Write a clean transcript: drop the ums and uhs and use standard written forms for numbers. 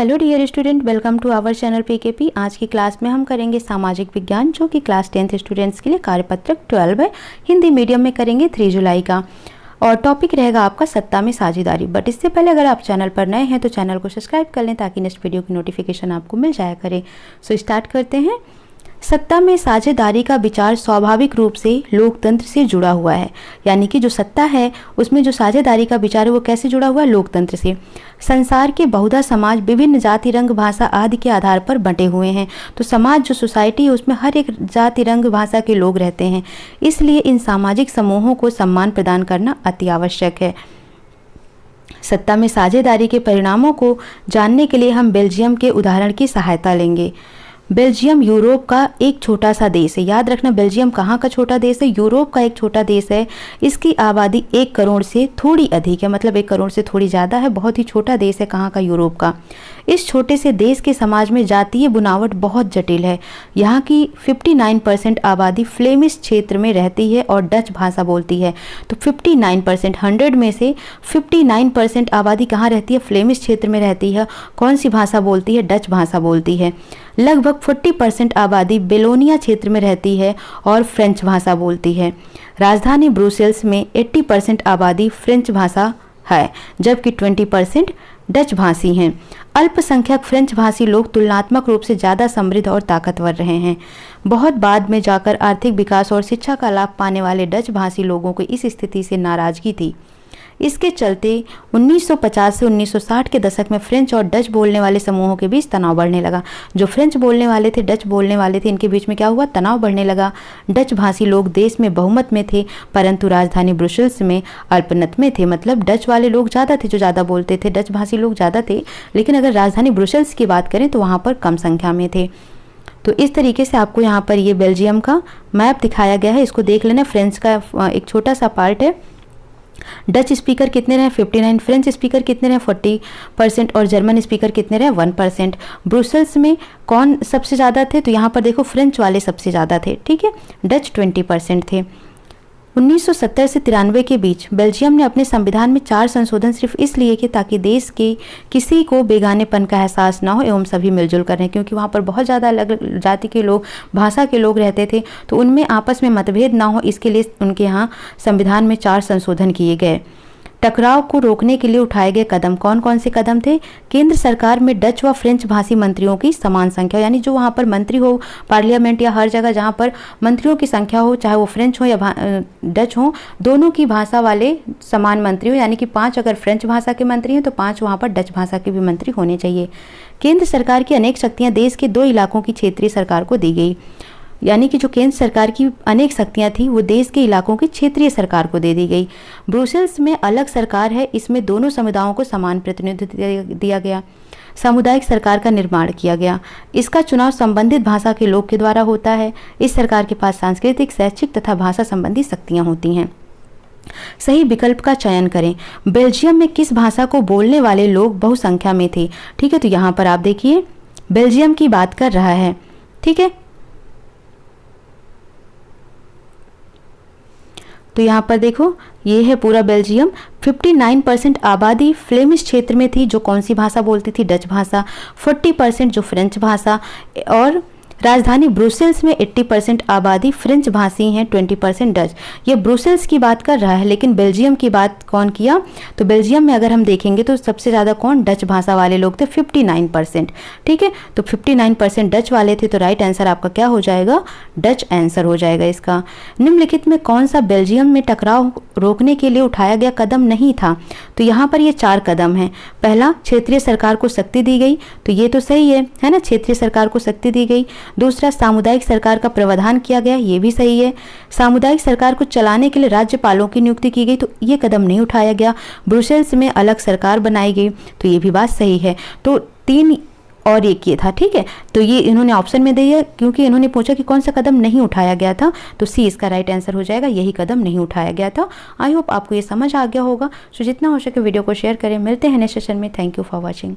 Hello dear student, welcome to our channel PKP. आज की class में हम करेंगे सामाजिक विज्ञान, जो कि क्लास 10th स्टूडेंट्स के लिए कार्यपत्रक 12 है। हिंदी मीडियम में करेंगे 3 जुलाई का, और टॉपिक रहेगा आपका सत्ता में साझेदारी। बट इससे पहले अगर आप चैनल पर नए हैं तो चैनल को सब्सक्राइब कर लें ताकि नेक्स्ट वीडियो की नोटिफिकेशन आपको मिल जाया करे। सो स्टार्ट करते हैं। सत्ता में साझेदारी का विचार स्वाभाविक रूप से लोकतंत्र से जुड़ा हुआ है, यानी कि जो सत्ता है उसमें जो साझेदारी का विचार है वो कैसे जुड़ा हुआ है? लोकतंत्र से। संसार के बहुधा समाज विभिन्न जाति, रंग, भाषा आदि के आधार पर बंटे हुए हैं। तो समाज जो सोसाइटी है उसमें हर एक जाति, रंग, भाषा के लोग रहते हैं, इसलिए इन सामाजिक समूहों को सम्मान प्रदान करना अति आवश्यक है। सत्ता में साझेदारी के परिणामों को जानने के लिए हम बेल्जियम के उदाहरण की सहायता लेंगे। बेल्जियम यूरोप का एक छोटा सा देश है। याद रखना, बेल्जियम कहाँ का छोटा देश है? यूरोप का एक छोटा देश है। इसकी आबादी 1 करोड़ से थोड़ी अधिक है, मतलब 1 करोड़ से थोड़ी ज़्यादा है। बहुत ही छोटा देश है कहाँ का? यूरोप का। इस छोटे से देश के समाज में जातीय बुनावट बहुत जटिल है। यहाँ की 59% आबादी फ्लेमिश क्षेत्र में रहती है और डच भाषा बोलती है। तो 59%, 100 में से 59% आबादी कहाँ रहती है? फ्लेमिश क्षेत्र में रहती है। कौन सी भाषा बोलती है? डच भाषा बोलती है। लगभग 40% आबादी बेलोनिया क्षेत्र में रहती है और फ्रेंच भाषा बोलती है। राजधानी ब्रुसेल्स में 80% आबादी फ्रेंच भाषा है, जबकि 20% डच भाषी हैं। अल्पसंख्यक फ्रेंच भाषी लोग तुलनात्मक रूप से ज़्यादा समृद्ध और ताकतवर रहे हैं। बहुत बाद में जाकर आर्थिक विकास और शिक्षा का लाभ पाने वाले डच भाषी लोगों को इस स्थिति से नाराजगी थी। इसके चलते 1950 से 1960 के दशक में फ्रेंच और डच बोलने वाले समूहों के बीच तनाव बढ़ने लगा। जो फ्रेंच बोलने वाले थे, डच बोलने वाले थे, इनके बीच में क्या हुआ? तनाव बढ़ने लगा। डच भाषी लोग देश में बहुमत में थे, परंतु राजधानी ब्रुसेल्स में अल्पमत में थे। मतलब डच वाले लोग ज़्यादा थे, जो ज़्यादा बोलते थे, डच भाषी लोग ज़्यादा थे, लेकिन अगर राजधानी ब्रुसेल्स की बात करें तो वहाँ पर कम संख्या में थे। तो इस तरीके से आपको यहाँ पर ये बेल्जियम का मैप दिखाया गया है, इसको देख लेना। फ्रेंच का एक छोटा सा पार्ट है। डच स्पीकर कितने रहे? 59। फ्रेंच स्पीकर कितने रहे? 40%। और जर्मन स्पीकर कितने रहे? 1%। ब्रुसेल्स में कौन सबसे ज़्यादा थे? तो यहाँ पर देखो, फ्रेंच वाले सबसे ज़्यादा थे, ठीक है। डच 20% थे। 1970 से 93 के बीच बेल्जियम ने अपने संविधान में 4 संशोधन सिर्फ इसलिए किए ताकि देश के किसी को बेगानेपन का एहसास ना हो एवं सभी मिलजुल कर रहें, क्योंकि वहाँ पर बहुत ज़्यादा अलग जाति के लोग, भाषा के लोग रहते थे, तो उनमें आपस में मतभेद ना हो, इसके लिए उनके यहाँ संविधान में 4 संशोधन किए गए। टकराव को रोकने के लिए उठाए गए कदम कौन कौन से कदम थे? केंद्र सरकार में डच व फ्रेंच भाषी मंत्रियों की समान संख्या, यानी जो वहाँ पर मंत्री हो पार्लियामेंट या हर जगह जहाँ पर मंत्रियों की संख्या हो, चाहे वो फ्रेंच हो या डच हो, दोनों की भाषा वाले समान मंत्री हो, यानी कि 5 अगर फ्रेंच भाषा के मंत्री हैं तो 5 वहाँ पर डच भाषा के भी मंत्री होने चाहिए। केंद्र सरकार की अनेक शक्तियाँ देश के 2 इलाकों की क्षेत्रीय सरकार को दी गई, यानी कि जो केंद्र सरकार की अनेक शक्तियां थी वो देश के इलाकों की क्षेत्रीय सरकार को दे दी गई। ब्रुसेल्स में अलग सरकार है, इसमें दोनों समुदायों को समान प्रतिनिधित्व दिया गया। सामुदायिक सरकार का निर्माण किया गया। इसका चुनाव संबंधित भाषा के लोग के द्वारा होता है। इस सरकार के पास सांस्कृतिक, शैक्षिक तथा भाषा संबंधी शक्तियाँ होती हैं। सही विकल्प का चयन करें। बेल्जियम में किस भाषा को बोलने वाले लोग बहुसंख्या में थे? ठीक है, तो यहाँ पर आप देखिए बेल्जियम की बात कर रहा है, ठीक है। तो यहाँ पर देखो, ये है पूरा बेल्जियम। 59% आबादी फ्लेमिश क्षेत्र में थी, जो कौन सी भाषा बोलती थी? डच भाषा। 40% जो फ्रेंच भाषा, और राजधानी ब्रुसेल्स में 80% आबादी फ्रेंच भाषी हैं, 20% डच। ये ब्रुसेल्स की बात कर रहा है, लेकिन बेल्जियम की बात कौन किया? तो बेल्जियम में अगर हम देखेंगे तो सबसे ज़्यादा कौन? डच भाषा वाले लोग थे, 59%, ठीक है। तो 59% डच वाले थे, तो राइट आंसर आपका क्या हो जाएगा? डच आंसर हो जाएगा इसका। निम्नलिखित में कौन सा बेल्जियम में टकराव रोकने के लिए उठाया गया कदम नहीं था? तो यहाँ पर ये 4 कदम हैं। पहला, क्षेत्रीय सरकार को शक्ति दी गई, तो ये तो सही है ना, क्षेत्रीय सरकार को शक्ति दी गई। दूसरा, सामुदायिक सरकार का प्रावधान किया गया, ये भी सही है। सामुदायिक सरकार को चलाने के लिए राज्यपालों की नियुक्ति की गई, तो ये कदम नहीं उठाया गया। ब्रुसेल्स में अलग सरकार बनाई गई, तो ये भी बात सही है। तो 3 और एक ये था, ठीक है। तो ये इन्होंने ऑप्शन में दिया क्योंकि इन्होंने पूछा कि कौन सा कदम नहीं उठाया गया था, तो सी इसका राइट आंसर हो जाएगा, यही कदम नहीं उठाया गया था। आई होप आपको ये समझ आ गया होगा। सो जितना हो सके वीडियो को शेयर करें। मिलते हैं नेक्स्ट सेशन में। Thank you for watching.